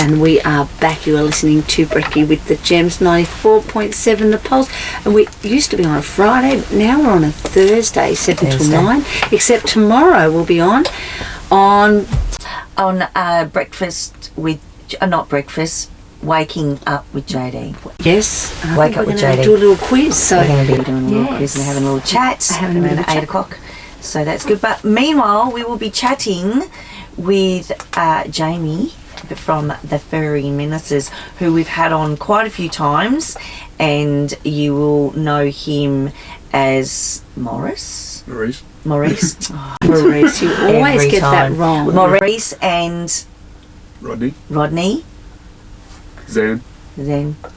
and we are back. You are listening to Brekkie with the Gems 94.7 The Pulse, and we used to be on a Friday, but now we're on a Thursday 7 till 9, except tomorrow we'll be on breakfast with not breakfast, waking up with JD. Yes, wake up with JD. Do a little quiz. So we're going to be doing a little quiz and having a little chat around 8 o'clock. So that's good. But meanwhile, we will be chatting with Jamie from the Furry Menaces, who we've had on quite a few times, and you will know him as Maurice. Oh, Maurice, you always get that wrong. Maurice and Rodney. Zan.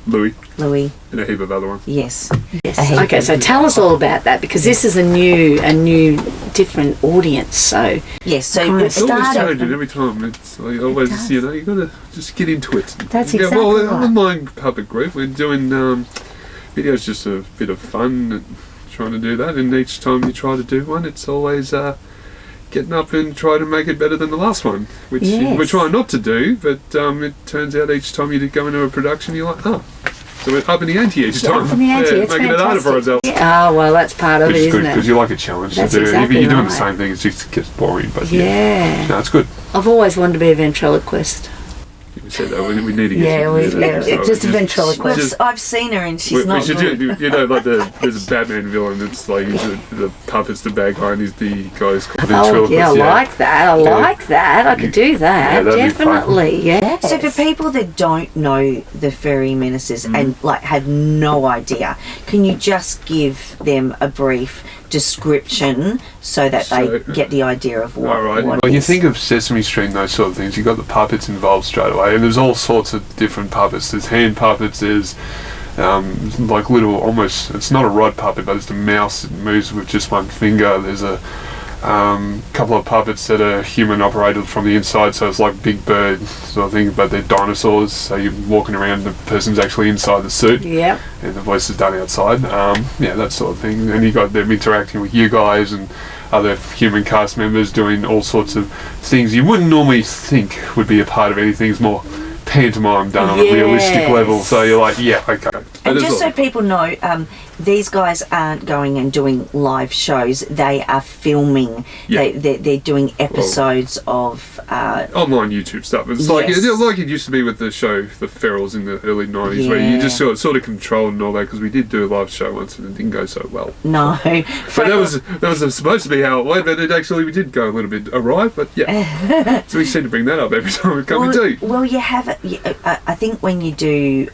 Louis. And a heap of other ones. Yes. Okay, so tell us all about that, because this is a new different audience. So yes, so it's always changing every time. It's like always, you got to just get into it. That's exactly right. Online puppet group, we're doing videos, just a bit of fun and trying to do that. And each time you try to do one, it's always getting up and try to make it better than the last one, which we're trying not to do, but it turns out each time you go into a production, you're like, so we're up in the ante each time. Up in the ante, it's making fantastic. it harder for ourselves. Yeah. Oh, well, that's part of it, isn't it? Because you like a challenge That's to do. exactly If you're doing the right. same thing, it just gets boring. But no, it's good. I've always wanted to be a ventriloquist. We said that we need to get just a ventriloquist. I've seen her and she's not good. Like there's a Batman villain. It's like the puppet's the bad guy and he's the guy's called Oh, ventriloquist. yeah, I like that. I like that. I could do that. Definitely, yeah. So for people that don't know the Furry Menaces and have no idea, can you just give them a brief description so that they get the idea of what well, it you is? think of Sesame Street and those sort of things, you've got the puppets involved straight away, and there's all sorts of different puppets. There's hand puppets, there's like little, almost, it's not a rod puppet, but it's a mouse that moves with just one finger. There's a couple of puppets that are human operated from the inside, so it's like Big Bird sort of thing, but they're dinosaurs, so you're walking around, the person's actually inside the suit, and the voice is done outside, that sort of thing. And you got them interacting with you guys and other human cast members doing all sorts of things you wouldn't normally think would be a part of anything. It's more pantomime done on a realistic level, so you're like, okay. And just so people know, these guys aren't going and doing live shows, they are filming. They're doing episodes of online YouTube stuff. It's like it used to be with the show The Ferals in the early 90s, where you just sort of controlled and all that, because we did do a live show once and it didn't go so well. No. But that was supposed to be how it went, but we did go a little bit awry, but so we seem to bring that up every time we come and do. Well, you have I think when you do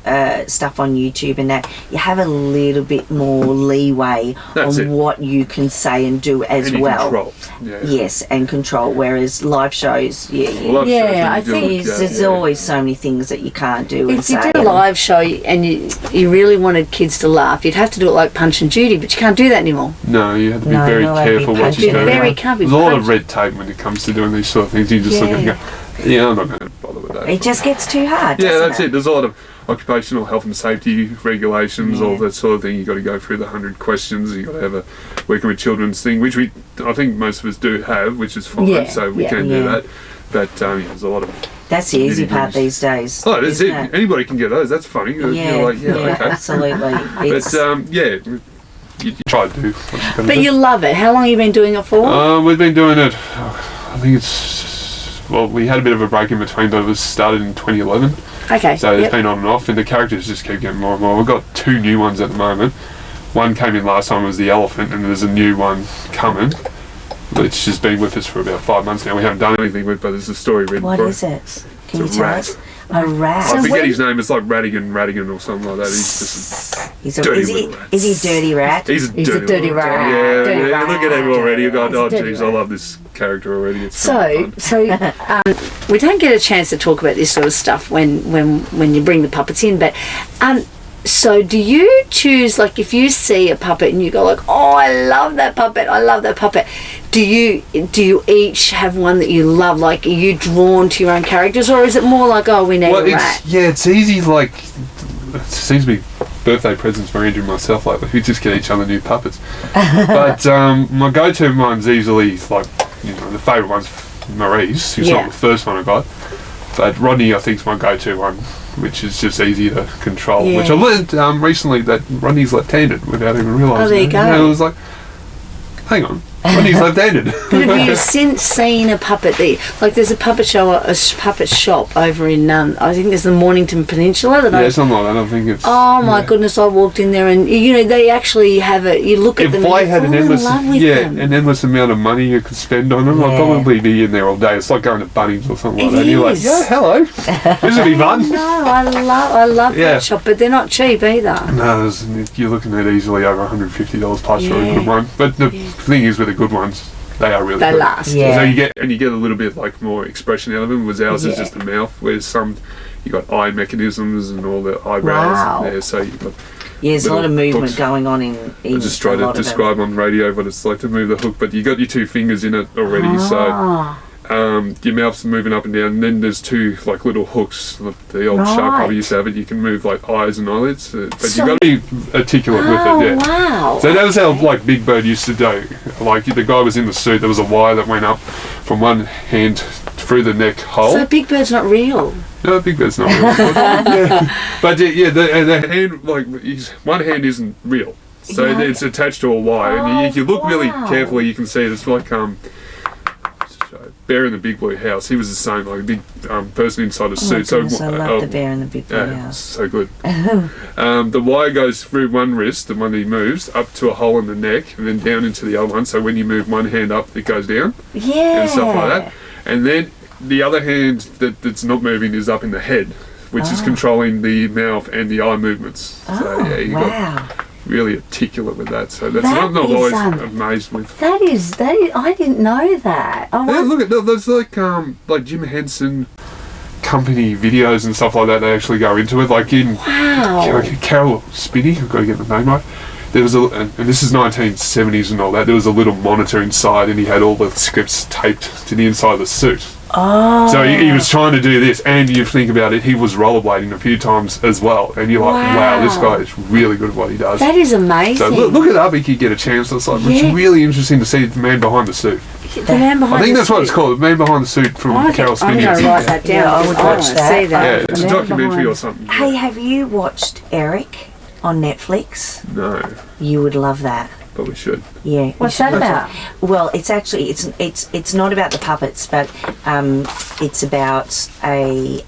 stuff on YouTube and that, you have a little bit more leeway on what you can say and do as well. Control. Yes, and control. Whereas live shows, I think there's always so many things that you can't do. If you did a live show and you really wanted kids to laugh, you'd have to do it like Punch and Judy, but you can't do that anymore. No, you have to be very careful what you do. There's a lot of red tape when it comes to doing these sort of things. You just look and go, I'm not going to bother with that. It just gets too hard. That's it. There's a lot of occupational health and safety regulations, all that sort of thing. You've got to go through the 100 questions. You've got to have a working with children's thing, which I think most of us do have, which is fine, so we can do that. But there's a lot of... That's the easy part these days. Oh, that's it. Anybody can get those. That's funny. Absolutely. But, you try to do what you can do. But you love it. How long have you been doing it for? We've been doing it, I think we had a bit of a break in between, but it was started in 2011. Okay. So it's been on and off, and the characters just keep getting more and more. We've got 2 new ones at the moment. One came in last time, was the elephant, and there's a new one coming, which has been with us for about 5 months now. We haven't done anything with, but there's a story written What is it? Can you tell us? A rat. I forget his name. It's like Radigan or something like that. He's just is he a dirty rat? He's a dirty rat. Yeah, look at him already. You've got, jeez, I love this character already. It's so we don't get a chance to talk about this sort of stuff when you bring the puppets in, but so do you choose, like, if you see a puppet and you go like, oh, I love that puppet, do you each have one that you love? Like, are you drawn to your own characters, or is it more like, oh, we need a rat? It's easy, like, it seems to be birthday presents for Andrew and myself, like, we just get each other new puppets. But my go-to one's easily, like, the favourite one's Maurice, who's not the first one I got. But Rodney, I think, is my go-to one, which is just easy to control. Yeah. Which I learned recently that Rodney's left-handed without even realising. Oh, there you go. And I was like, hang on, Rodney's left-handed. But have you since seen a puppet there? Like there's a puppet show, a puppet shop over in, I think there's the Mornington Peninsula. Yeah, something like that. I don't think it's... Oh my goodness, I walked in there and, they actually have you look at them If I and had you fall in love with them. an endless amount of money you could spend on them, I'd probably be in there all day. It's like going to Bunnings or something like that. And you're like, yeah, hello. This would be fun. No, I love that shop, but they're not cheap either. No, you're looking at easily over $150 plus for a good one. But the thing is with the good ones, they are really They good. last. Yeah. So you get a little bit like more expression out of them. Whereas ours is just the mouth. Whereas some you got eye mechanisms and all the eyebrows there. So you've got there's a lot of movement hooks. going on in I just try to describe on radio what it's like to move the hook, but you got your two fingers in it already. So your mouth's moving up and down, and then there's two like little hooks. Like the old shark puppy used to have it. You can move like eyes and eyelids, but you got to be articulate with it. Yeah. Wow. So that was how like Big Bird used to do. Like the guy was in the suit. There was a wire that went up from one hand through the neck hole. So Big Bird's not real. No, Big Bird's not real. But the hand, like one hand isn't real. So it's attached to a wire, and if you look really carefully, you can see it. It's like Bear in the Big Blue House. He was the same, like a big person inside a suit. Goodness, I love the Bear in the Big Blue House. So good. The wire goes through one wrist, the one that he moves, up to a hole in the neck, and then down into the other one. So when you move one hand up, it goes down. Yeah. And stuff like that. And then the other hand that's not moving is up in the head, which is controlling the mouth and the eye movements. So you got really articulate with that. So that's what I'm always amazed with. That is. I didn't know that. Oh, yeah, look at those like Jim Henson company videos and stuff like that. They actually go into it. Like in Carol Spinney, I've got to get the name right. There was and this is 1970s and all that. There was a little monitor inside, and he had all the scripts taped to the inside of the suit. Oh. So he was trying to do this, and you think about it, he was rollerblading a few times as well, and you're like, wow, this guy is really good at what he does. That is amazing. So look it up if you get a chance. It's like it's really interesting to see the man behind the suit. The man behind I think that's what it's called, the man behind the suit from Carol Spinney. I'm going to write that down. Yeah, I would watch that. See that. Yeah, it's a documentary or something. Hey, have you watched Eric on Netflix? No, You would love that. but we should. Yeah. What's that about? Well, it's actually it's not about the puppets, but it's about a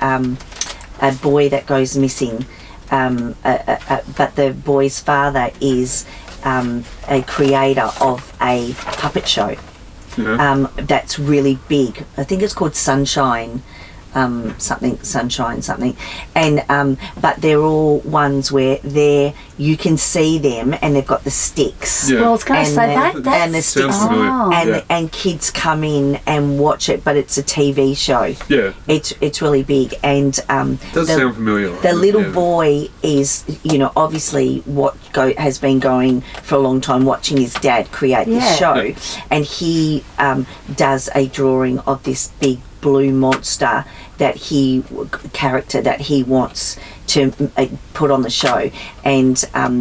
boy that goes missing. But the boy's father is a creator of a puppet show. Yeah. That's really big. I think it's called Sunshine. Sunshine, and but they're all ones where you can see them, and they've got the sticks. Yeah. Well, I was going to say that. And the sticks, and kids come in and watch it, but it's a TV show. Yeah. It's really big, and Does sound familiar. The little boy is, obviously what has been going for a long time, watching his dad create this show, and he does a drawing of this big blue monster that he wants to put on the show, and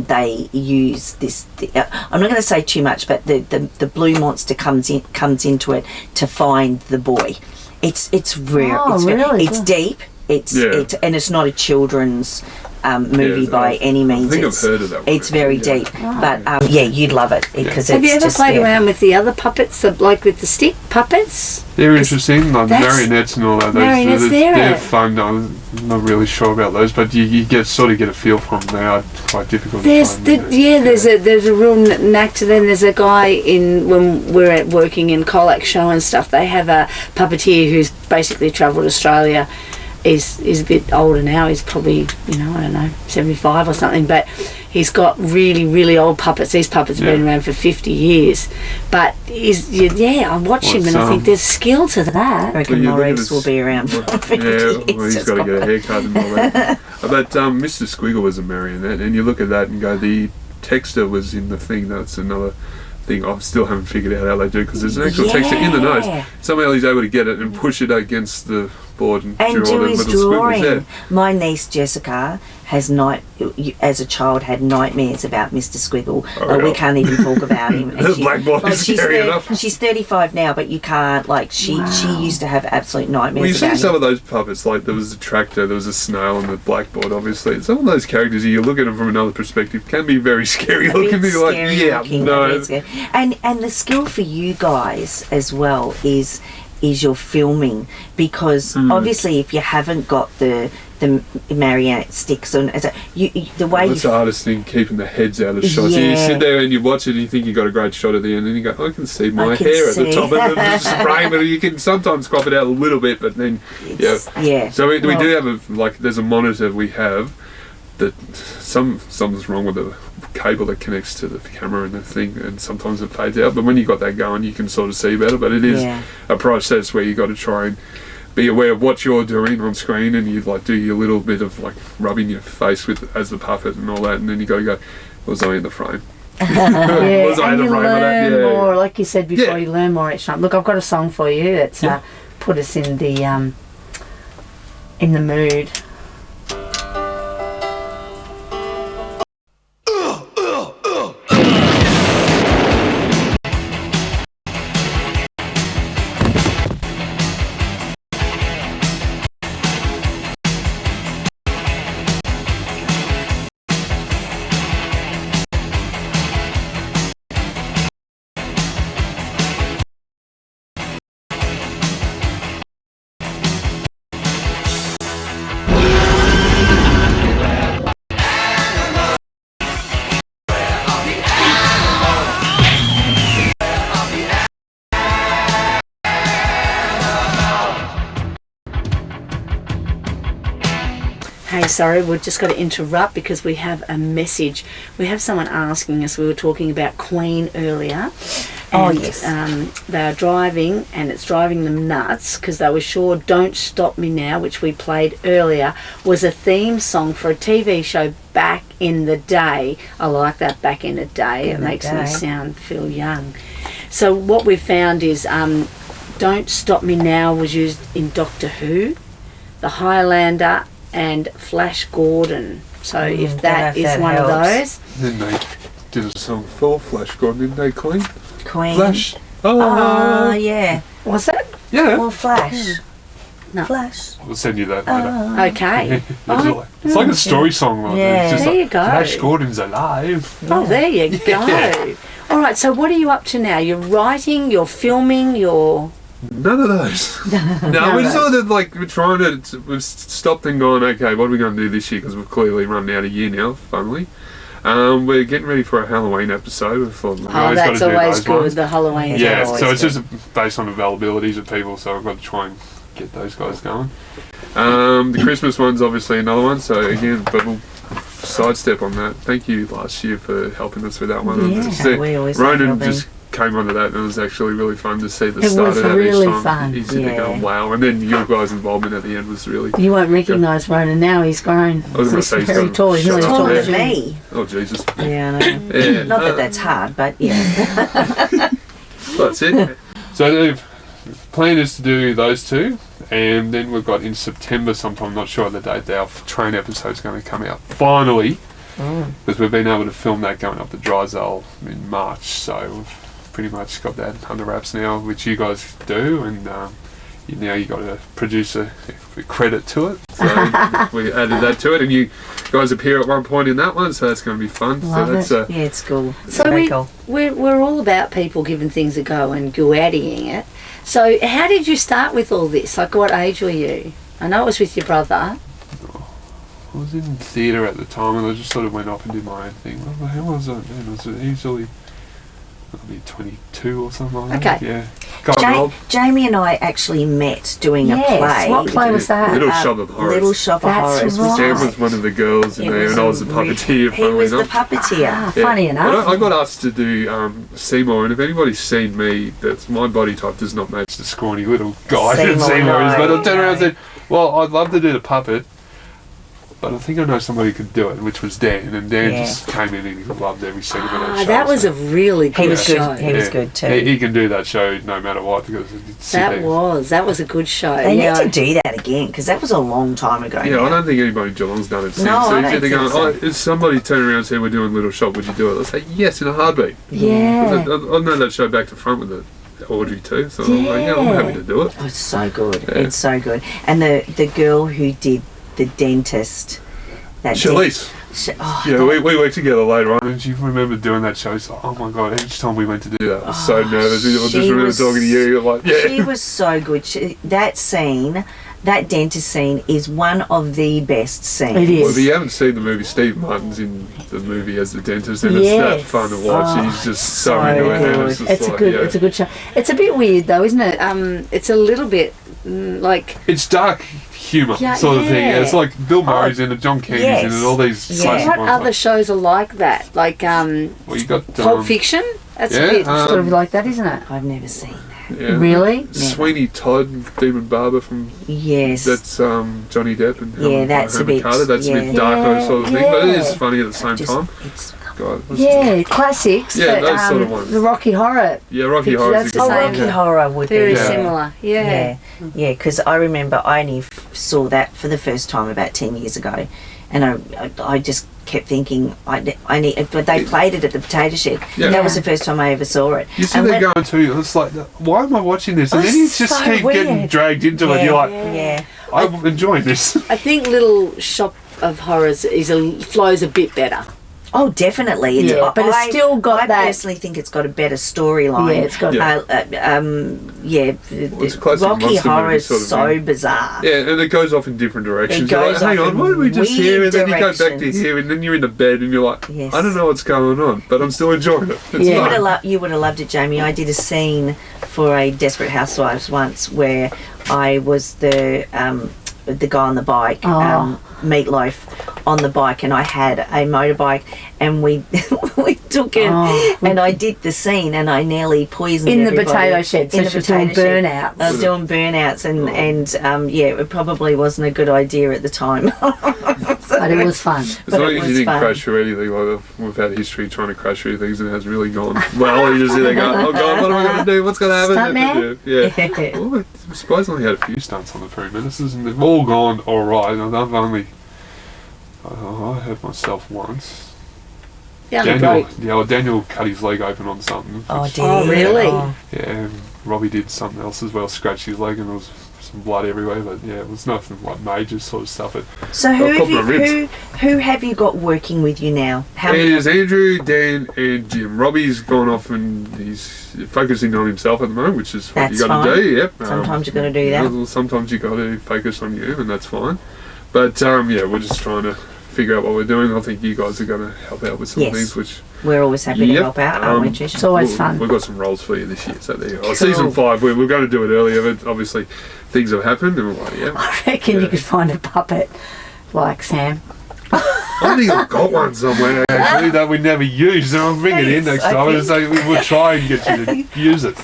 they use this. I'm not going to say too much, but the blue monster comes into it to find the boy. It's rare. It's deep. It's and it's not a children's movie by any means. I think I've heard of that one. It's very deep, but you'd love it because Have you ever just played around with the other puppets, like with the stick puppets? They're interesting, like marionettes and all that. They're fun. I'm not really sure about those, but you sort of get a feel from them. They are quite difficult. There's a real knack to them. There's a guy when we're working in Colac show and stuff. They have a puppeteer who's basically travelled Australia. He's a bit older now. He's probably, I don't know, 75 or something. But he's got really, really old puppets. These puppets have been around for 50 years. But I watch him and I think there's skill to that. I reckon Maurice will be around for 50 years. Well, he's got to get a haircut and all that. But Mr. Squiggle was a marionette, and you look at that and go, the texture was in the thing. That's another thing I still haven't figured out how they do, because there's an actual texture in the nose. Somehow he's able to get it and push it against the board and And draw do the his little squiggles. drawing. My niece Jessica has as a child had nightmares about Mr. Squiggle. Like, we can't even talk about him. And The blackboard is scary enough. She's 35 now, but you can't. Like she used to have absolute nightmares. Well, you see about some him. of those puppets, like there was a tractor, there was a snail on the blackboard, obviously. Some of those characters, you look at them from another perspective, can be very scary looking. You're like, yeah, no. And the skill for you guys as well is your filming, because obviously if you haven't got the marionette sticks on, the way that's the hardest thing, keeping the heads out of shots. So you sit there and you watch it and you think you got a great shot at the end, and you go, I can see my hair at the top of the frame, and you can sometimes crop it out a little bit, but then So we do have there's a monitor we have that something's wrong with the cable that connects to the camera and the thing, and sometimes it fades out, but when you got that going you can sort of see better. But it is a process where you got to try and be aware of what you're doing on screen, and you do your little bit of rubbing your face with as the puppet and all that, and then you got to go, was I in the frame? Was I in the frame? Learn more, like you said before, you learn more each time. Look, I've got a song for you that's put us in the mood. Hey, sorry, we've just got to interrupt because we have a message. We have someone asking us, we were talking about Queen earlier. And, they are driving, and it's driving them nuts because they were sure Don't Stop Me Now, which we played earlier, was a theme song for a TV show back in the day. I like that, back in the day. It makes me feel young. So what we've found is Don't Stop Me Now was used in Doctor Who, The Highlander, and Flash Gordon. So if that is one helps. Of those. Then they did a song for Flash Gordon, didn't they, Queen? Flash. Oh, yeah. Was it? Yeah. Well, Flash. No. Flash. We'll send you that later. Okay. It's like a story song. Yeah. It's just there you go. Flash Gordon's alive. Oh, there you go. All right, so what are you up to now? You're writing, you're filming, you're... None of those. No, we're sort of we're trying to, we've stopped and gone, okay, what are we going to do this year? Because we've clearly run out of year now, funnily. We're getting ready for a Halloween episode. We thought, that's always good, ones. The Halloween. Yeah, so it's just based on availabilities of people, so I've got to try and get those guys going. The Christmas one's obviously another one, so again, but we'll sidestep on that. Thank you last year for helping us with that one. Yeah, we always Ronan just came onto that, and it was actually really fun to see the start of that really each time. Fun. He's sitting there going, wow. And then your guys' involvement at the end was really... You won't recognise Ronan now, he's grown. I was going to say he's very tall. He's really taller than me. Oh, Jesus. Yeah, I know. Yeah. Not that that's hard, but yeah. That's it. So the plan is to do those two, and then we've got in September sometime, not sure of the date, our train episode's going to come out. Finally. Because we've been able to film that going up the Drysdale in March, so we've pretty much got that under wraps now, which you guys do, and now you got a producer credit to it, so we added that to it, and you guys appear at one point in that one, so that's going to be fun. Love so it. Yeah, it's cool. So we're all about people giving things a go and go-addying it. So how did you start with all this? Like, what age were you? I know it was with your brother. I was in theatre at the time, and I just sort of went off and did my own thing. What the hell was that then? It was easily maybe 22 or something like that. Yeah. Jamie and I actually met doing a play. What play was that? Little Shop of Horrors. Little Shop of Horrors. Right. Sam was one of the girls in there, and I was the puppeteer. He was the puppeteer. Funny enough. I got asked to do Seymour, and if anybody's seen me, that's my body type does not match the scrawny little guy that Seymour is. But I turned around and said, well, I'd love to do the puppet. but I think I know somebody who could do it, which was Dan, and Dan Yeah. just came in and he loved every second of that show. That was so- a really good He was show. good. He was good too. He can do that show no matter what because it's That was a good show. They yeah. need to do that again because that was a long time ago. Yeah, now. I don't think anybody in Geelong's done it since. No, so I if don't they're think going, so. if somebody turned around and said we're doing Little Shop, would you do it? I'll say yes in a heartbeat. Yeah. I know that show back to front with Audrey too, so I'm like, yeah, I'm happy to do it. Oh, it's so good. Yeah. It's so good. And the girl who did the dentist, that Charlize. oh, Yeah, that- we worked together later on, and she remembered doing that show. She's like, oh my god! Each time we went to do that, I was so nervous. I just she remember was- talking to you, like, yeah. She was so good. That scene, that dentist scene, is one of the best scenes. It is. Well, if you haven't seen the movie, Steve Martin's in the movie as the dentist, and it's that Yes. fun to watch. Oh, He's just so so into it. good. And it's just It's a like, good. yeah. It's a good show. It's a bit weird though, isn't it? It's a little bit like. It's dark humour Yeah, sort of thing. yeah. It's like Bill Murray's in it, John Candy's in yes. it, all these Yeah. classic What ones. other shows are like that? Like Well, you got Pulp Fiction. That's yeah, a bit sort of um, like that, isn't it? I've never seen that. yeah. Really? Sweeney Todd, Demon Barber from Yes. that's Johnny Depp and Yeah, that's a Herman bit- Carter. That's a bit yeah. darker sort of thing, but it is Yeah. funny at the same Just, time. it's God, what's Yeah, classics. Yeah, but, those sort of ones. The Rocky Horror. yeah, Rocky Picture, Horror. that's is a the good same. one. Rocky Yeah. Horror would Very be. Yeah. similar. Yeah. Yeah, because I remember I only saw that for the first time about 10 years ago, and I just kept thinking I need. But they played it at the Potato Shed. Yeah. That was the first time I ever saw it. You see, And they're when- going to. It's like, why am I watching this? And Oh, then you it's just so keep getting weird. dragged into it. You're like, yeah. I'm enjoying this. I think Little Shop of Horrors flows a bit better. Oh, definitely. It's, Yeah, but it's still got I that- personally think it's got a better storyline. Yeah, it's got- Yeah. It's a classic Rocky monster Horror movie is sort of so thing. bizarre. Yeah, and it goes off in different directions. It You're like, goes hang off on, in why did we just hear? And weird then you go back to directions. here, and then you're in the bed, and you're like, Yes. I don't know what's going on, but I'm still enjoying it. It's Yeah. fun. You would have loved it, Jamie. I did a scene for a Desperate Housewives once where I was the guy on the bike, Oh. Meatloaf, on the bike, and I had a motorbike, and we we took it, Oh. and I did the scene, and I nearly poisoned In the everybody. potato shed, so In the she was doing potato shed. burnouts. I was doing burnouts, and yeah, it probably wasn't a good idea at the time. But it was fun. As But long it as was you didn't fun. crash through anything, like we've had history trying to crash through things and it has really gone well. You just sit there going, oh God, what am I going to do? What's going to happen? Stuntman? Yeah. Well, I suppose I only had a few stunts on the Furry Menaces and they've all gone alright. And I've only, I hurt myself once. Yeah, Daniel cut his leg open on something. Oh, which- dear. Oh, really? Oh. Yeah, and Robbie did something else as well, scratched his leg and there was some blood everywhere, but yeah, it was nothing like major sort of stuff. So Got a couple of ribs. who have you got working with you now? How It is Andrew, Dan, and Jim. Robbie's gone off and he's focusing on himself at the moment, which is what That's you got to fine. do. Yep. Sometimes you've got to do that. well, sometimes you got to focus on you, and that's fine. But yeah, we're just trying to figure out what we're doing. I think you guys are going to help out with some Yes. things, which We're always happy to Yep. help out, aren't we, Trish? It's always fun. We've got some roles for you this year, so there you go. Cool. Season 5, we're going to do it earlier, but obviously things have happened, and we're like, yeah. I reckon Yeah. you could find a puppet like Sam. I think I've got one somewhere actually that we never use, and I'll bring it in Thanks, next time I and say we'll try and get you to use it.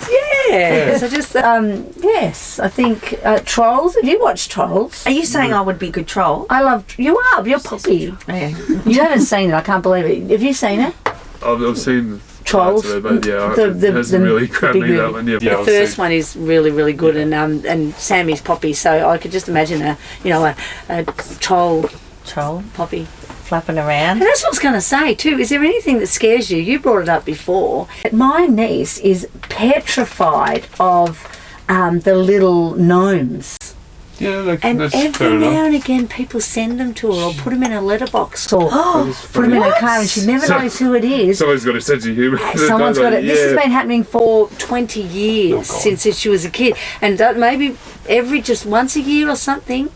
Yeah. So just yes, I think Trolls. Have you watched Trolls? Are you saying I would be a good troll? I love you. Are you're Poppy. Yeah. You haven't seen it. I can't believe it. Have you seen it? I've seen Trolls. parts of it, but yeah, The- it hasn't the- really the grabbed big me that movie. one. Yeah, The I've first seen- one is really, really good, and Sammy's Poppy. So I could just imagine a troll Troll Poppy. flapping around. And that's what I was going to say too. Is there anything that scares you? You brought it up before. My niece is petrified of the little gnomes. Yeah, And that's fair every now enough. and again, people send them to her or put them in a letterbox or That's put them in funny. a car, and she never So- knows who it is. Someone's got a sense of humour. Someone's got it. This has Yeah. been happening for 20 years Oh, God. since she was a kid, and maybe every just once a year or something.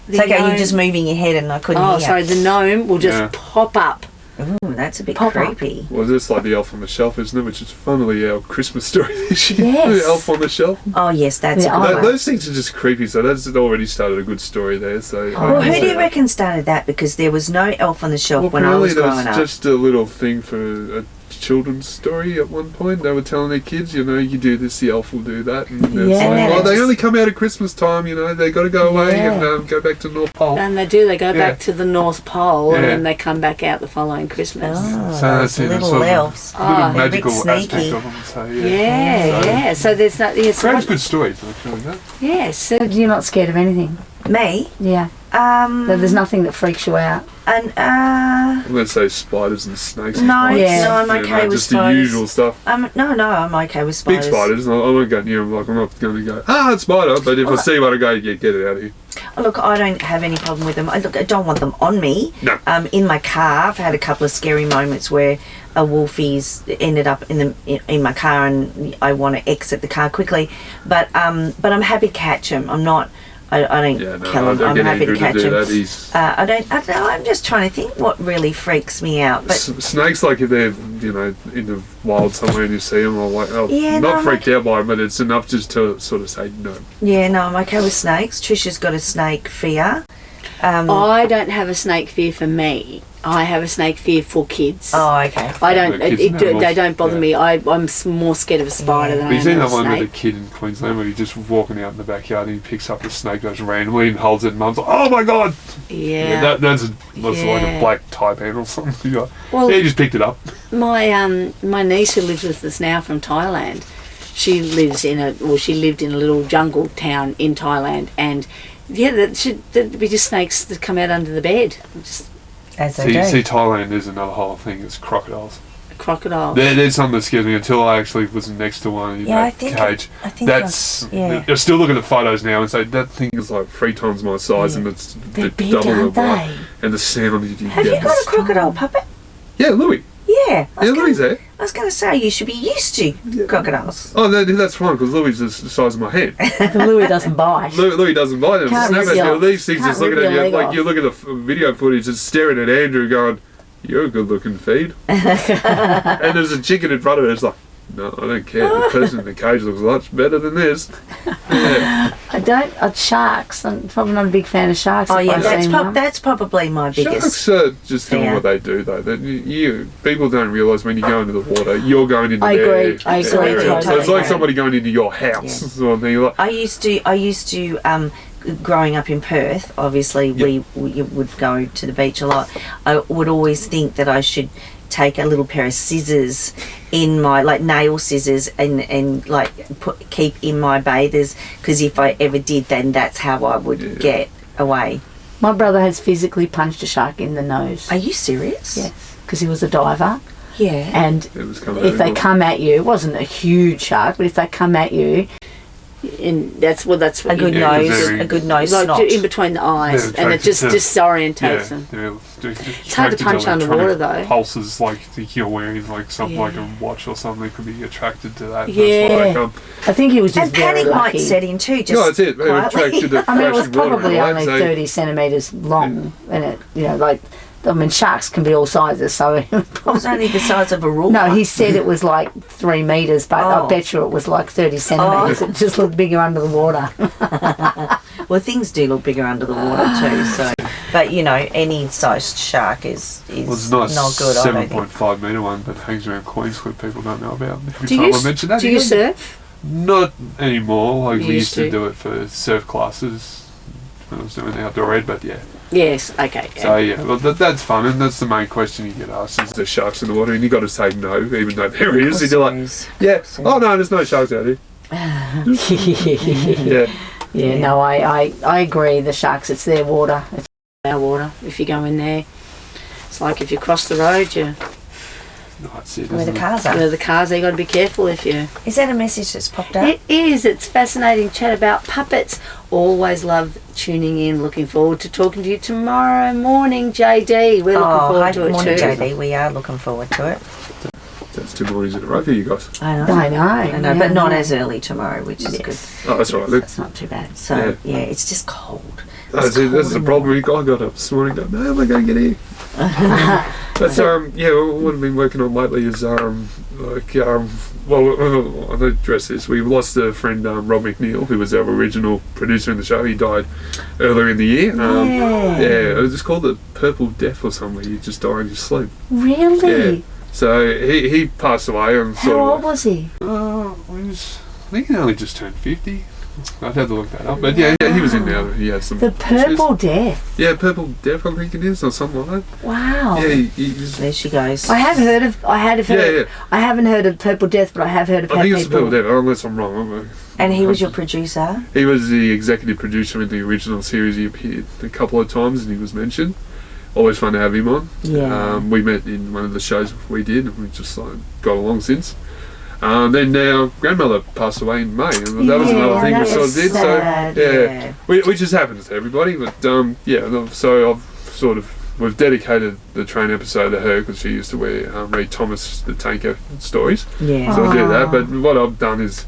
It's okay, you're just moving your head and I couldn't Oh, hear. sorry, the gnome will just Yeah. pop up. Ooh, that's a bit Pop up. creepy. Well, this like the Elf on the Shelf, isn't it? Which is funnily our Christmas story this year. Yes. The Elf on the Shelf. Oh, yes, that's Yeah, a good Tho- one. those things are just creepy, so that's already started a good story there. So Well, who do you reckon started that? Because there was no Elf on the Shelf Well, when I was apparently there growing was up. just a little thing for a children's story at one point. They were telling their kids, you know, you do this, the elf will do that. And Yeah. it's like, Yeah. oh, they only come out at Christmas time, you know, they got to go away and go back to North Pole. And they do. They go Yeah. back to the North Pole and Yeah. then they come back out the following Christmas. Oh, So those that's it, little sort of elves. A little Oh, they're a bit magical aspect sneaky. of them. So, Yeah. So, So there's no. Yes. Graham's good stories, actually. That. Yes. So you're not scared of anything. Me? Yeah. There's nothing that freaks you out. And I'm going to say spiders and snakes. and no, spiders. Yeah. no, I'm You okay know, with just spiders. the usual stuff. No, I'm okay with Big spiders. spiders. I won't go near them. Like, I'm not going to go, it's a spider. But if I see one, I go, yeah, get it out of here. Look, I don't have any problem with them. I don't want them on me. No. In my car, I've had a couple of scary moments where a wolfie's ended up in my car, and I want to exit the car quickly. But I'm happy to catch them. I'm not. I don't Yeah, no, kill I them. don't I'm get happy angry to catch do them. that. He's... I don't know. I'm just trying to think what really freaks me out. But Snakes, like if they're, you know, in the wild somewhere and you see them, I'm like, Yeah, not no, freaked out by them, but it's enough just to sort of say no. yeah, no, I'm okay with snakes. Trisha's got a snake fear. I don't have a snake fear for me. I have a snake fear for kids. Oh, okay. I don't. Yeah, kids and They animals, don't bother yeah. me. I'm more scared of a spider than But I you seen am that of a one with a snake. kid in Queensland where he's just walking out in the backyard and he picks up the snake, goes randomly and holds it, and mum's like, oh my god! Yeah. That's like Yeah. a black taipan or something. You're like, Well, yeah, he just picked it up. my niece who lives with us now from Thailand, she lived in a little jungle town in Thailand, and there'd be just snakes that come out under the bed, just As they See, do. Thailand is another whole thing. It's crocodiles. crocodiles. There's something that scares me until I actually was next to one in Yeah, that I think cage. I think That's. yeah. I still look at the photos now and say that thing is like 3 times my size, and it's They're big, double aren't the weight. they? And the sound you Have get. you got a crocodile puppet? Yeah, Louis. Yeah. Yeah, Louis there. I was going to say you should be used to crocodiles. Oh, that's fine because Louis is the size of my hand. Louis doesn't bite. Louis doesn't bite him. Can't Snap rip at your- you. These things can't just looking rip at your you leg like off. you look at the video footage, just staring at Andrew, going, "You're a good-looking feed." And there's a chicken in front of it. It's like, no, I don't care. The person in the cage looks much better than this. Yeah. I don't. Sharks. I'm probably not a big fan of sharks. Oh if yeah, I've seen one. that's probably my biggest. Sharks are just doing Yeah. what they do, though. That people don't realise when you go into the water, you're going into I their agree. I agree. area. So it's Totally like agree. somebody going into your house. Yeah. Sort of thing. Like, I used to growing up in Perth, obviously we would go to the beach a lot. I would always think that I should take a little pair of scissors in my, like nail scissors, and like keep in my bathers, because if I ever did, then that's how I would get away. My brother has physically punched a shark in the nose. Are you serious? Yes, because he was a diver, Yeah. and it was coming if they over. come at you, it wasn't a huge shark, but if they come at you, and that's what A you good do. Yeah, 'cause nose, they're- a good nose Like snot. in between the eyes, They're and it just attracted to- disorientates them. It's hard to punch underwater, though. Pulses, like you're wearing like something like Yeah. a watch or something, could be attracted to that. Yeah. That's why I think he was just And very panic lucky. might set in too. Just no, that's it. They were quietly. attracted to I mean, it was fresh water, probably right? only So- 30 centimetres long, and it, like, I mean, sharks can be all sizes, so It was only the size of a ruler. no, he said it was like 3 metres, but Oh. I bet you it was like 30 centimetres. It just looked bigger under the water. Well, things do look bigger under the water too. So, but you know, any sized shark is Well, it's a nice not good. I don't think. 7.5 metre one that hangs around Queenswood. People don't know about. Every Do time you, I mention that, do you surf? Not anymore. Like You we used used to to. do it for surf classes when I was doing outdoor ed, but yeah. Yes, okay. Yeah. So yeah, well that's fun, and that's the main question you get asked: is there sharks in the water? And you got to say no, even though there is. And you're like, yeah, oh no, there's no sharks out here. Yeah, Yeah, no, I agree. The sharks, it's their water. It's our water. If you go in there, it's like if you cross the road, you no, that's it. Where the isn't it? cars where are. the cars are. You got to be careful if you. Is that a message that's popped up? It is. It's fascinating chat about puppets. Always love tuning in. Looking forward to talking to you tomorrow morning, JD. We're looking forward to it morning, too. JD. We are looking forward to it. That's 2 mornings in a row for you guys. I know. I know. I know, yeah, but not I know. as early tomorrow, which is good. Oh, that's all right. That's not too bad. So yeah, it's just cold. That's the problem. I got up this morning. Go, no, am I going to get here? But yeah, what I've been working on lately is well, I'll address this. We lost a friend, Rob McNeil, who was our original producer in the show. He died earlier in the year. Yeah, it was just called the Purple Death or something. You just die in your sleep. Really? Yeah. So he passed away. And How old was he? I think he only just turned 50. I'd have to look that up. But yeah, he was in there. He had some The Purple issues. Death. Yeah, Purple Death, I think it is, or something like that. Wow. Yeah, he's, There she goes. I have heard of. I Yeah. haven't heard of Purple Death, but I have heard of. I how think it's the people- Purple Death, unless I'm wrong. And he was your producer? He was the executive producer in the original series. He appeared a couple of times and he was mentioned. Always fun to have him on. Yeah. We met in one of the shows we did and we just got along since. Then now grandmother passed away in May, and that was another thing we sort of did. sad, So yeah, which just happens to everybody. But so we've dedicated the train episode to her because she used to read Thomas the Tanker stories. Yeah. So I do that. But what I've done is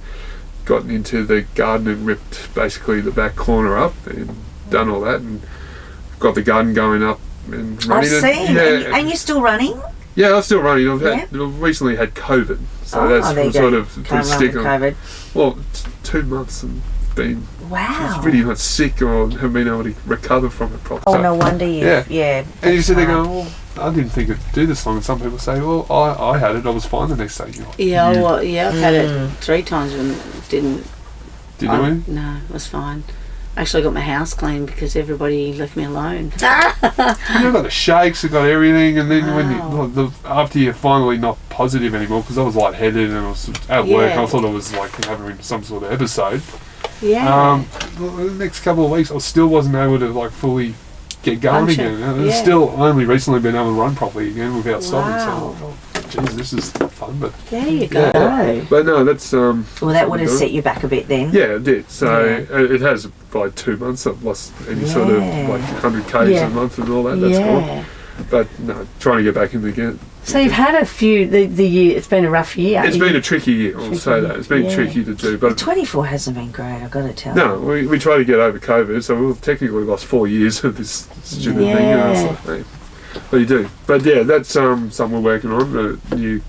gotten into the garden and ripped basically the back corner up and done all that and got the garden going up and I've running. seen. Yeah, And you're still running? yeah, I'm still running. I've recently had COVID, so there that's you sort go. of Can't put a run stick with on. COVID. Well, 2 months and been Wow. pretty much sick or haven't been able to recover from it properly. Oh, So- no wonder you. Yeah. Yeah. And you that's sit there hard. going, well, I didn't think it'd do this long. And some people say, well, I had it, I was fine the next day. You're like, Yeah, "You well, yeah, I've had it 3 times and didn't. did you know? No, it was fine. Actually, I got my house cleaned because everybody left me alone. You've got the shakes, you've got everything, and then when Wow. after you're finally not positive anymore, because I was lightheaded and I was at work, Yeah. I thought I was like having some sort of episode. Yeah. The next couple of weeks, I still wasn't able to like fully get going Function. again. And Yeah. it's still only recently been able to run properly again without stopping. Wow. So, geez, this is fun, but There you go. yeah. But no, that's Well, that would have set you back a bit then. yeah, it did. So it has by 2 months. I've lost any sort of Yeah. like 100 k's Yeah. a month and all that. That's Yeah. cool. But no, trying to get back in again. So you've had a few. The year. It's been a rough year. It's been a tricky year. I'll say that. It's been Yeah. tricky to do, but 24 hasn't been great, I've got to tell you. no, we try to get over COVID, so we've technically lost 4 years of this stupid thing. You know, it's Yeah. like, hey, what do you do? But yeah, that's something we're working on, a new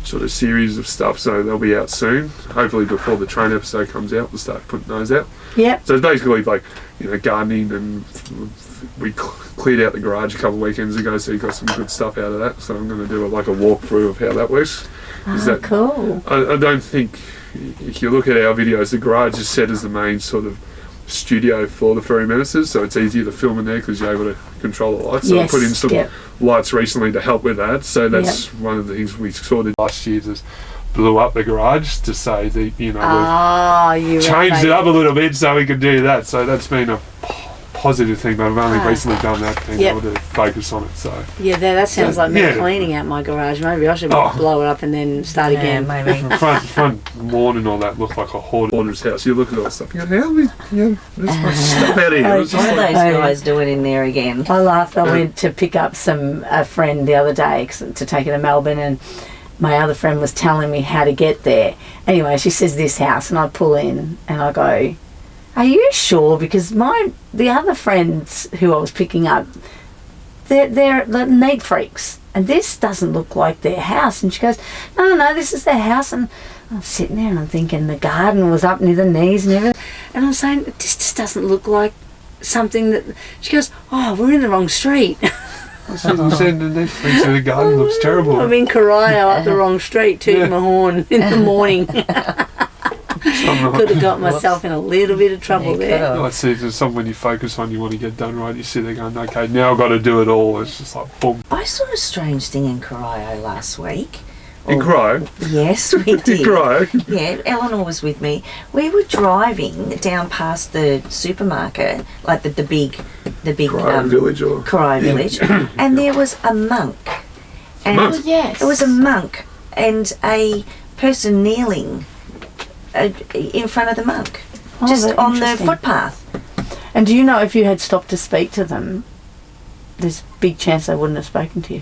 sort of series of stuff, so they'll be out soon. Hopefully before the train episode comes out, we'll start putting those out. Yep. So it's basically like, gardening, and we cleared out the garage a couple of weekends ago, so you got some good stuff out of that. So I'm going to do a walkthrough of how that works. Is that Cool. I don't think, if you look at our videos, the garage is set as the main sort of studio for the Furry Menaces, so it's easier to film in there because you're able to control the lights. So I Yes, put in some yep. lights recently to help with that. So that's one of the things we sort of last year just blew up the garage to say that, we've You changed it up a little bit so we could do that. So that's been a positive thing, but I've only Ah. recently done that, been Yep. able to focus on it. So Yeah, that sounds like me Yeah. cleaning out my garage. Maybe I should Oh. blow it up and then start Yeah, again. maybe. the front lawn and all that looked like a hoarder's house. You look at all that stuff, you go, how do we, there's much stuff out here. It's One just of like, those guys do it in there again. I laughed. I went to pick up a friend the other day to take her to Melbourne, and my other friend was telling me how to get there. Anyway, she says this house, and I pull in and I go, "Are you sure?" Because the other friends who I was picking up, they're neat freaks, and this doesn't look like their house. And she goes, "No, this is their house." And I'm sitting there and I'm thinking the garden was up near the knees and everything, and I'm saying, "This just doesn't look like something that." She goes, "Oh, we're in the wrong street." I said, the garden looks terrible. I'm in Corio up the wrong street, tooting my horn in the morning. Could have got myself in a little bit of trouble Yeah, there. could've. I see there's something when you focus on, you want to get done right, you sit there going, okay, now I've got to do it all. It's just like, boom. I saw a strange thing in Corio last week. In Crow? Yes, we In did. Crow? Yeah, Eleanor was with me. We were driving down past the supermarket, like the big Crow Village or... Corio Village, and there was a monk. And Monk? Oh, yes. It was a monk and a person kneeling in front of the monk, Oh, just that's on the interesting. footpath. And do you know if you had stopped to speak to them, there's a big chance they wouldn't have spoken to you?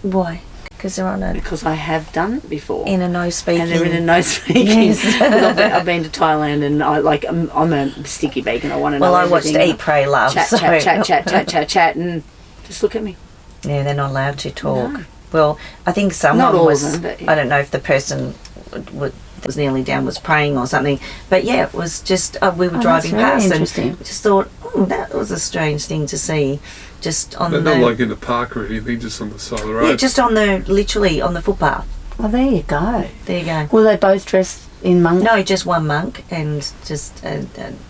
Why? Because they're on Because I have done it before. in a no speaking. and they're in a no speaking. Yes. 'Cause I've been to Thailand, and I'm a sticky beacon. I want to know Well, I watched everything. Eat, Pray, Love. Chat, so. chat, and just look at me. Yeah, they're not allowed to talk. No. Well, I think someone Not all of was. them, but yeah. I don't know if the person that was kneeling down was praying or something. But yeah, it was just we were Oh, driving that's past very and interesting. we just thought, that was a strange thing to see. Just on They're the... not like in the park or anything, just on the side of the road. Yeah, just on the, literally on the footpath. Well, there you go. There you go. Were they both dressed in monk? No, just one monk and just a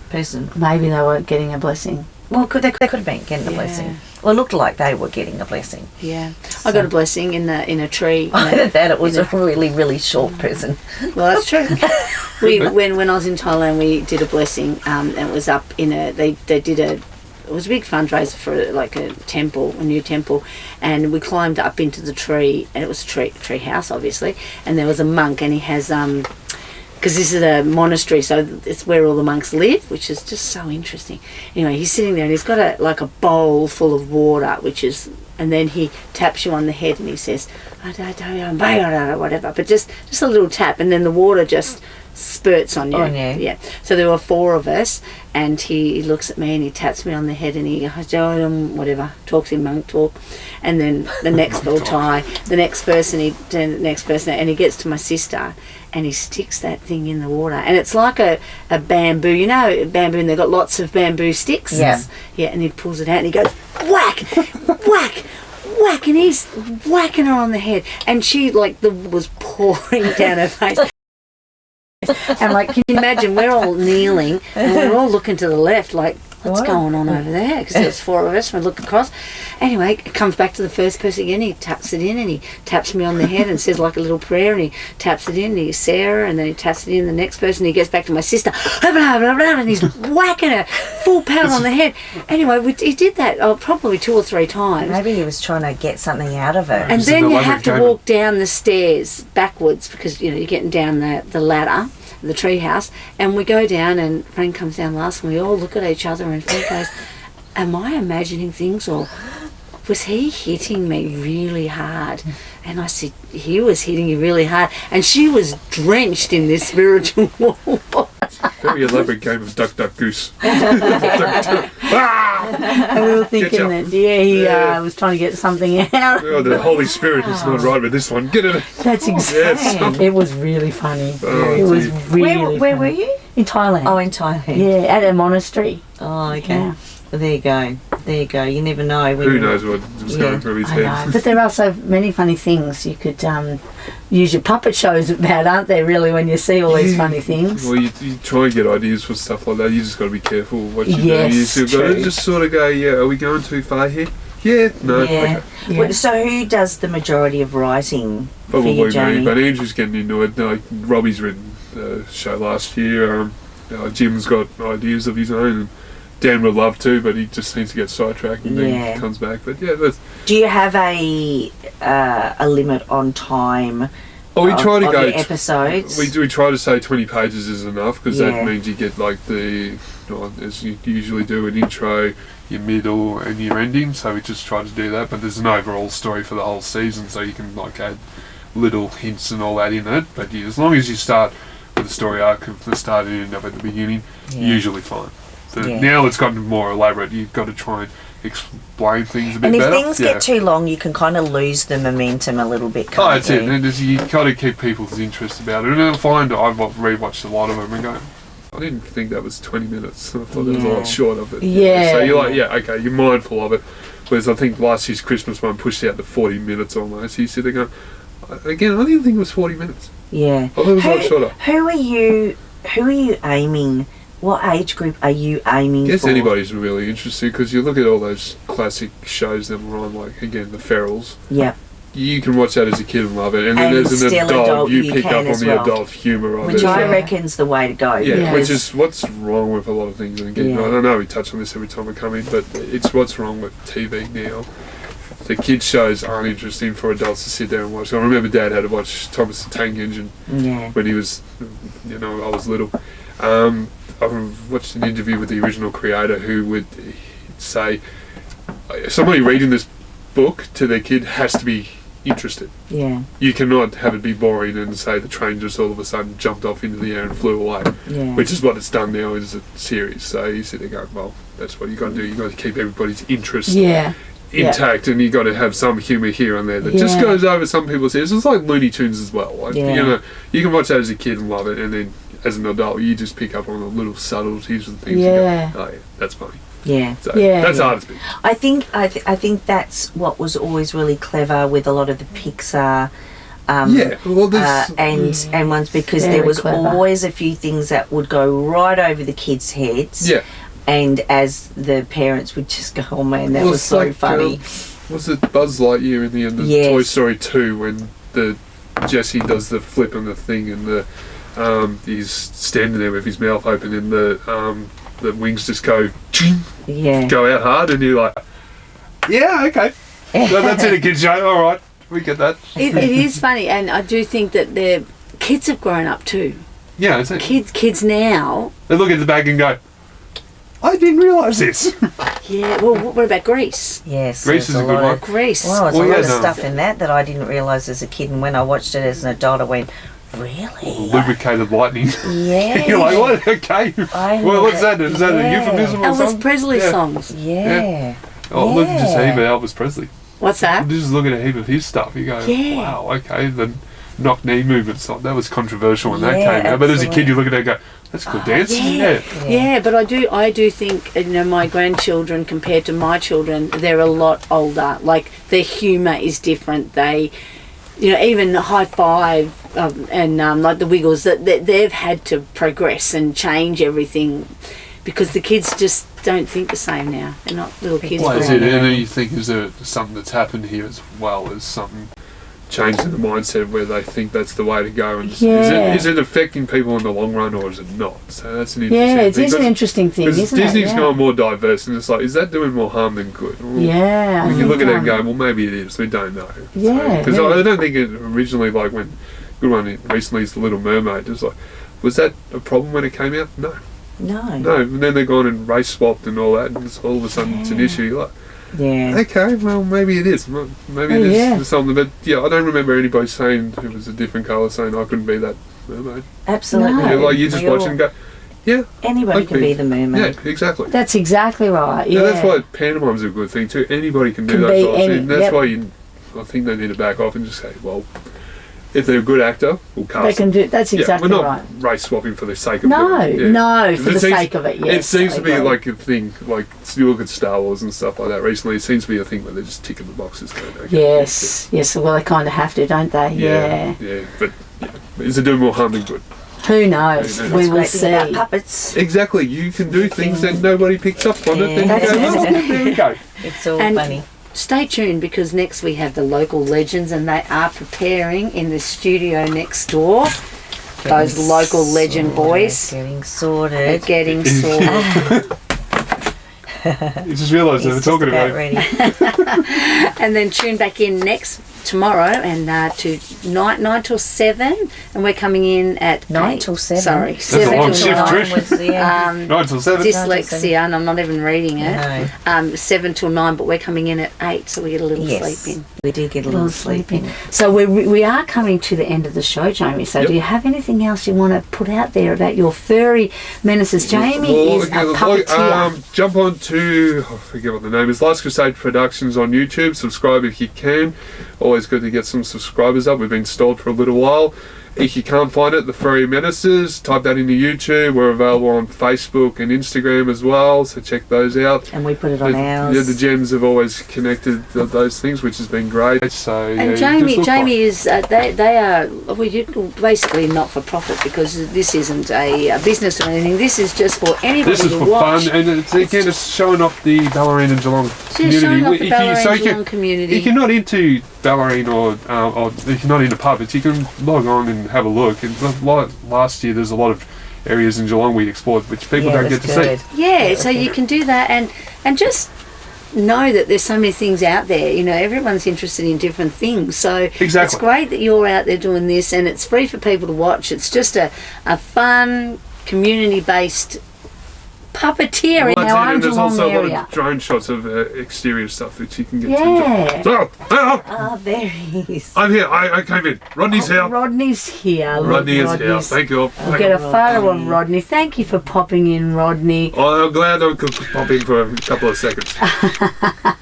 person. Maybe they weren't getting a blessing. Well, they could have been getting a blessing. Well, it looked like they were getting a blessing. Yeah. I got a blessing in a tree. That it was a really, really short person. Well, that's true. When I was in Thailand, we did a blessing. And it was up in they did it was a big fundraiser for like a temple, a new temple, and we climbed up into the tree, and it was a tree house, obviously, and there was a monk, and he has because this is a monastery, so it's where all the monks live, which is just so interesting. Anyway, he's sitting there and he's got a bowl full of water, and then he taps you on the head and he says, whatever, but just a little tap, and then the water just spurts on you. Oh, yeah. Yeah. So there were 4 of us, and he looks at me and he taps me on the head and he goes, whatever, talks in monk talk, and then the next will tie, the next person, and he gets to my sister and he sticks that thing in the water, and it's like a bamboo, you know, bamboo, and they've got lots of bamboo sticks. Yeah. Yeah, and he pulls it out and he goes, whack, whack, whack, and he's whacking her on the head, and she was pouring down her face. And can you imagine, we're all kneeling and we're all looking to the left what's going on over there, because there's 4 of us and we look across. Anyway, it comes back to the first person again, he taps it in and he taps me on the head and says like a little prayer, and he taps it in, he's Sarah, and then he taps it in the next person, he gets back to my sister, and he's whacking her full pound on the head. Anyway, he did that probably 2 or 3 times. Maybe he was trying to get something out of her. And then you have to walk down the stairs backwards, because you're getting down the ladder, the tree house, and we go down, and Frank comes down last, and we all look at each other, and Frank goes, am I imagining things, or was he hitting me really hard? And I said, he was hitting you really hard, and she was drenched in this spiritual water. Very elaborate game of duck, duck, goose. And we were thinking that, he was trying to get something out. Oh, the Holy Spirit is not right with this one. Get it. That's insane. Yes. It was really funny. Oh, it was really Where funny. were you? In Thailand. Oh, in Thailand. Yeah, at a monastery. Oh, okay. Yeah. Well, there you go. There you go. You never know. Who knows what was going through his I know, head. but there are so many funny things you could use your puppet shows about, aren't there, really, when you see all these funny things? Well, you try and get ideas for stuff like that. You just got to be careful what you do. Yes, You've got to true. just sort of go, are we going too far here? Yeah, no. Yeah. Okay. Yeah. Well, so who does the majority of writing for Probably you, me, Jamie? but Andrew's getting into it. Like, Robbie's written the show last year. Jim's got ideas of his own. And Dan would love to, but he just seems to get sidetracked and then comes back. But yeah, do you have a limit on time? we try to of go your episodes. We try to say 20 pages is enough, because Yeah. that means you get as you usually do, an intro, your middle, and your ending. So we just try to do that. But there's an overall story for the whole season, so you can add little hints and all that in it. But as long as you start with the story arc of the start and end up at the beginning, usually fine. Now it's gotten more elaborate. You've got to try and explain things a bit better. And if things get too long, you can kind of lose the momentum a little bit. Oh, that's it. And you've got to keep people's interest about it. And I've rewatched a lot of them and go, I didn't think that was 20 minutes. I thought that was a lot short of it. Yeah. So you're like, okay, you're mindful of it. Whereas I think last year's Christmas one pushed out to 40 minutes almost. You sit there going, again, I didn't think it was 40 minutes. Yeah. I thought it was a lot shorter. Who are you aiming? What age group are you aiming for? I guess anybody's really interested, because you look at all those classic shows that were on, like, again, the Ferals. Yep. You can watch that as a kid and love it, and then And as an still adult, you pick can up on as the well. adult humour of Which it. I reckon's the way to go. Yeah, which is what's wrong with a lot of things. And again, I know we touch on this every time we come in, but it's what's wrong with TV now. The kids' shows aren't interesting for adults to sit there and watch. I remember Dad had to watch Thomas the Tank Engine when he was, I was little. I watched an interview with the original creator who would say, somebody reading this book to their kid has to be interested. Yeah. You cannot have it be boring and say the train just all of a sudden jumped off into the air and flew away, which is what it's done now as a series. So you sit there going, well, that's what you got to do. You got to keep everybody's interest intact, and you got to have some humour here and there that just goes over some people's heads. It's like Looney Tunes as well. Like, you can watch that as a kid and love it, and then as an adult, you just pick up on the little subtleties and things. Yeah. And go, oh yeah, that's funny. Yeah. So that's the hardest bit. I think that's what was always really clever with a lot of the Pixar and ones, because Very there was clever. always a few things that would go right over the kids' heads. Yeah. And as the parents would just go, oh man, that Well, was it's so like, funny. Was it Buzz Lightyear in the end of Yes. Toy Story 2 when the Jesse does the flip on the thing and the he's standing there with his mouth open and the wings just go out hard and you're like, yeah, okay. Well, that's in a kid's show, alright, we get that. It is funny, and I do think that the kids have grown up too. Yeah, it's it. Kids now. They look at the bag and go, I didn't realise this. Yeah, well, what about Grease? Yes. Grease is a good one. Grease. Well, there's Well, a lot yeah, of no. stuff in that I didn't realise as a kid, and when I watched it as an adult, I went, really? Lubricated lightning. Yeah. You're like, what? Okay. Well, what's that? Is that a euphemism or Elvis something? Presley songs. Yeah. Oh, look, just a heap of Elvis Presley. What's that? Just look at a heap of his stuff. You go, Yeah. wow, okay. The knock knee movement song, that was controversial when that Yeah, came out. But as a kid, absolutely. you look at it and go, that's cool dance. Yeah, but I do think, you know, my grandchildren compared to my children, they're a lot older. Like, their humour is different. They, you know, even High Five and like the Wiggles, that they've had to progress and change everything because the kids just don't think the same now. They're not little kids. Well, is growing it? up. And then you think, is there something that's happened here as well as something changed in the mindset where they think that's the way to go? And Yeah. is it affecting people in the long run or is it not? So that's an interesting Yeah, thing. it is an interesting thing, Because isn't it? Disney's Yeah. going more diverse and it's like, is that doing more harm than good? Well, Yeah. we I can look at think, it and go, well, maybe it is. We don't know. Yeah, Because yeah. I don't think it originally, like when good one recently is The Little Mermaid. It's like, was that a problem when it came out? No. No. And then they've gone and race swapped and all that, and it's all of a sudden it's an issue. You're like, Yeah. okay, well, maybe it is. Maybe it is something. But yeah, I don't remember anybody saying it was a different colour, saying I couldn't be that mermaid. Absolutely. No. Yeah, like you just We watch all- and go, yeah. Anybody can be the mermaid. Yeah, exactly. That's exactly right. Yeah. And that's why pantomime's a good thing too. Anybody can do Can that be sort of any- thing. That's yep. why I think they need to back off and just say, well, if they're a good actor, we'll cast They can them. do. That's exactly we're not right. race swapping for the sake of No, it. Yeah. no, for It the seems- sake of it. Yes, It seems I to be agree. like a thing, like you look at Star Wars and stuff like that recently, it seems to be a thing where they're just ticking the boxes. Going, okay, Yes, yes. Well, they kind of have to, don't they? Yeah. Yeah, but is it doing more harm than good? Who knows? Who knows? We will Great thing about see. puppets. Exactly, you can do things that nobody picks up on it, then That's you go, it. well, there we go. It's all And- funny. Stay tuned because next we have the local legends and they are preparing in the studio next door. Those local legend boys Getting are sorted. getting sorted. You just realised they were He's talking just about it. ready. And then tune back in tomorrow and to 9 till 7 and we're coming in at 9 8. till 7? Sorry, That's a 7 long till shift, 9. Trish. Was, yeah. 9 till 7. Dyslexia and I'm not even reading it. No. 7 till 9 but we're coming in at 8 so we get a little Yes. sleep in. We do get a little sleep in. So we are coming to the end of the show, Jamie. So do you have anything else you want to put out there about your Furry Menaces? Jamie is a puppeteer. Jump on to, I forget what the name is, Last Crusade Productions on YouTube. Subscribe if you can. Always good to get some subscribers up. We've been stalled for a little while. If you can't find it, the Furry Menaces, type that into YouTube. We're available on Facebook and Instagram as well, so check those out. And we put it on ours. Yeah, the gems have always connected those things, which has been great. So yeah, And Jamie is they are basically not for profit because this isn't a business or anything. This is just for anybody this is to for watch. fun, and it's showing off the Ballerina and Geelong community. showing off the If Ballerina you- Geelong community. If you're not into ballerina or if you're not into puppets, you can log on and have a look. And last year, there's a lot of areas in Geelong we explored, which people don't get to see. Yeah, so you can do that and just know that there's so many things out there. You know, everyone's interested in different things. So Exactly. it's great that you're out there doing this and it's free for people to watch. It's just a fun, community-based puppeteer in our own and there's Geelong also a lot area. of drone shots of exterior stuff which you can get Yeah. to enjoy. Ah, there he is. I'm here. I came in. Rodney's here. Rodney's here. Look, Rodney is here. Rodney's- Thank you. We'll get a photo of Rodney. Thank you for popping in, Rodney. Oh, I'm glad I could pop in for a couple of seconds.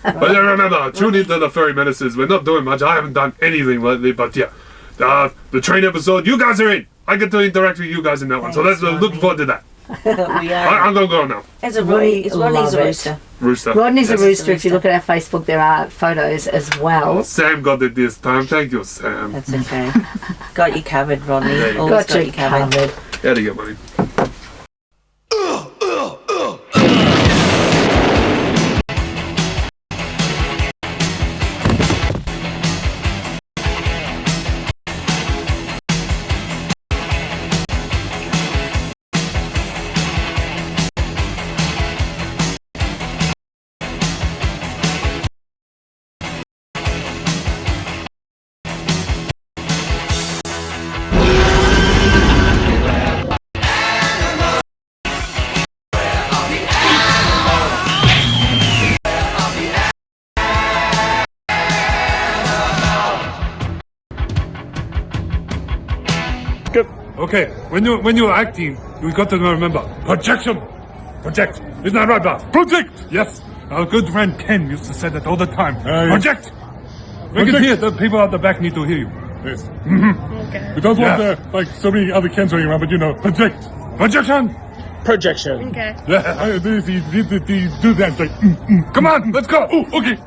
But remember, tune into the Furry Menaces. We're not doing much. I haven't done anything lately, but yeah. The train episode, you guys are in. I get to interact with you guys in that one. So Thanks, let's look Rodney. forward to that. We are. I'm gonna go now. As a Rodney, We Rodney's a love it. rooster. Rooster. Rodney's a Yes. rooster. If you look at our Facebook, there are photos as well. Sam got it this time. Thank you, Sam. That's okay. Got you covered, Rodney. There you Always Got you covered. How'd you get money? Okay, when you're acting, you got to remember projection. Project. Isn't that right, boss? Project. Yes. Our good friend Ken used to say that all the time. Project. Make it hear. The people at the back need to hear you. Yes. Okay. We don't want like so many other Kens running around, but project. Projection. Projection. Okay. Yeah, do that. Like, come on, let's go. Oh, okay.